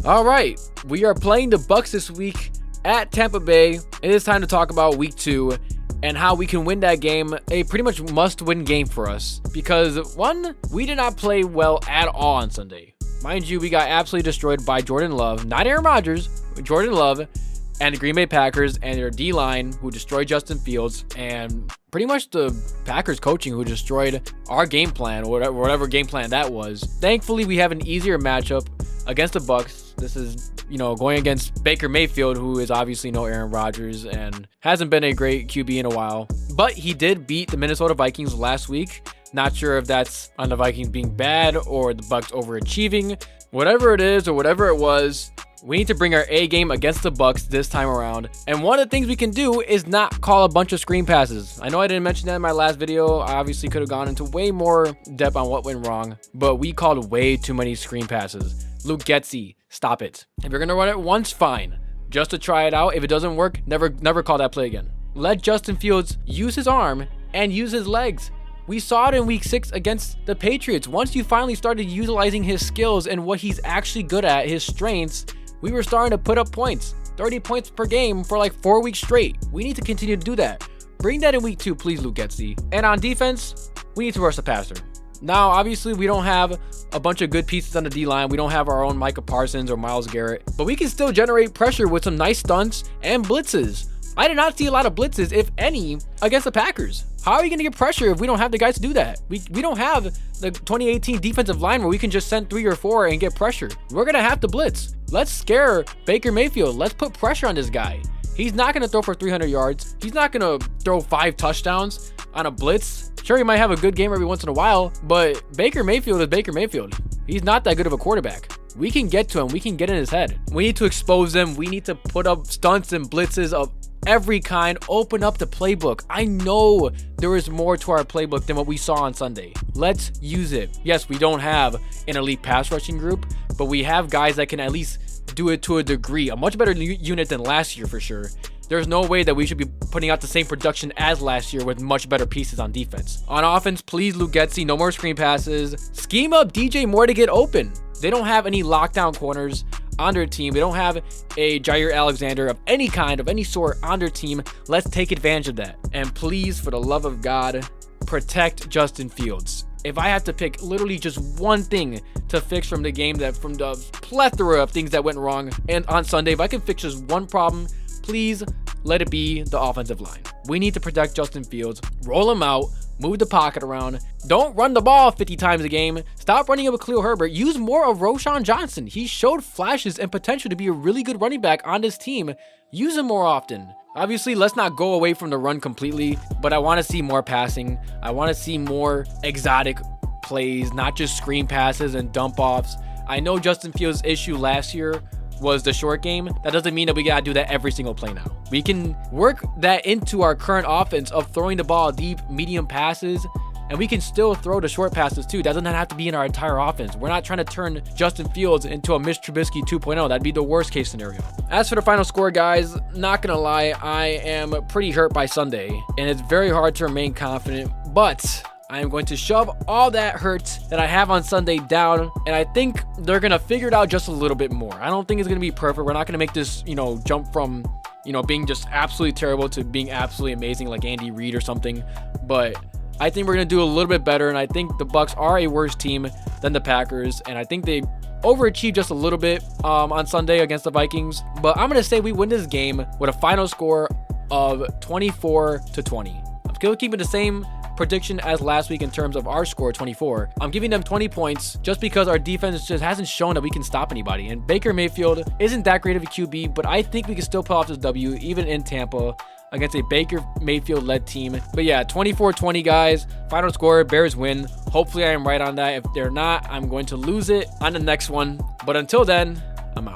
All right, we are playing the Bucs this week at Tampa Bay. It is time to talk about week 2 and how we can win that game, a pretty much must-win game for us. Because, one, we did not play well at all on Sunday. Mind you, we got absolutely destroyed by Jordan Love, not Aaron Rodgers, Jordan Love, and the Green Bay Packers and their D-line who destroyed Justin Fields, and pretty much the Packers coaching who destroyed our game plan, or whatever game plan that was. Thankfully, we have an easier matchup against the Bucs. This is, going against Baker Mayfield, who is obviously no Aaron Rodgers and hasn't been a great QB in a while. But he did beat the Minnesota Vikings last week. Not sure if that's on the Vikings being bad or the Bucs overachieving. Whatever it is or whatever it was, we need to bring our A game against the Bucs this time around. And one of the things we can do is not call a bunch of screen passes. I know I didn't mention that in my last video. I obviously could have gone into way more depth on what went wrong, but we called way too many screen passes. Luke Getsy, stop it. If you're going to run it once, fine. Just to try it out. If it doesn't work, never call that play again. Let Justin Fields use his arm and use his legs. We saw it in week 6 against the Patriots. Once you finally started utilizing his skills and what he's actually good at, his strengths, we were starting to put up points. 30 points per game for like 4 weeks straight. We need to continue to do that. Bring that in week 2, please, Luke Getsy. And on defense, we need to rush the passer. Now, obviously, we don't have a bunch of good pieces on the D-line. We don't have our own Micah Parsons or Myles Garrett. But we can still generate pressure with some nice stunts and blitzes. I did not see a lot of blitzes, if any, against the Packers. How are you going to get pressure if we don't have the guys to do that? We don't have the 2018 defensive line where we can just send 3 or 4 and get pressure. We're going to have to blitz. Let's scare Baker Mayfield. Let's put pressure on this guy. He's not going to throw for 300 yards. He's not going to throw 5 touchdowns on a blitz. Sure, he might have a good game every once in a while, but Baker Mayfield is Baker Mayfield. He's not that good of a quarterback. We can get to him. We can get in his head. We need to expose him. We need to put up stunts and blitzes of every kind. Open up the playbook. I know there is more to our playbook than what we saw on Sunday. Let's use it. Yes, we don't have an elite pass rushing group, but we have guys that can at least do it to a degree. A much better unit than last year for sure. There's no way that we should be putting out the same production as last year with much better pieces on defense. On offense, please, Luke Getsy, no more screen passes. Scheme up DJ Moore to get open. They don't have any lockdown corners on their team. They don't have a Jair Alexander of any kind, of any sort on their team. Let's take advantage of that. And please, for the love of God, protect Justin Fields. If I have to pick literally just one thing to fix from the game, from the plethora of things that went wrong and on Sunday, if I can fix just one problem, please let it be the offensive line. We need to protect Justin Fields, roll him out, move the pocket around. Don't run the ball 50 times a game. Stop running it with Khalil Herbert. Use more of Roschon Johnson. He showed flashes and potential to be a really good running back on this team. Use him more often. Obviously, let's not go away from the run completely, but I want to see more passing. I want to see more exotic plays, not just screen passes and dump offs. I know Justin Fields' issue last year was the short game. That doesn't mean that we gotta do that every single play now. We can work that into our current offense of throwing the ball deep, medium passes, and we can still throw the short passes too. That doesn't have to be in our entire offense. We're not trying to turn Justin Fields into a Mitch Trubisky 2.0. That'd be the worst case scenario. As for the final score, guys, not gonna lie, I am pretty hurt by Sunday, and it's very hard to remain confident, but I am going to shove all that hurt that I have on Sunday down, and I think they're going to figure it out just a little bit more. I don't think it's going to be perfect. We're not going to make this, jump from, being just absolutely terrible to being absolutely amazing like Andy Reid or something, but I think we're going to do a little bit better, and I think the Bucs are a worse team than the Packers, and I think they overachieved just a little bit on Sunday against the Vikings, but I'm going to say we win this game with a final score of 24-20. I'm still keeping the same prediction as last week in terms of our score, 24. I'm giving them 20 points just because our defense just hasn't shown that we can stop anybody. And Baker Mayfield isn't that great of a QB, but I think we can still pull off this W even in Tampa against a Baker Mayfield-led team. But yeah, 24-20, guys. Final score, Bears win. Hopefully I am right on that. If they're not, I'm going to lose it on the next one. But until then, I'm out.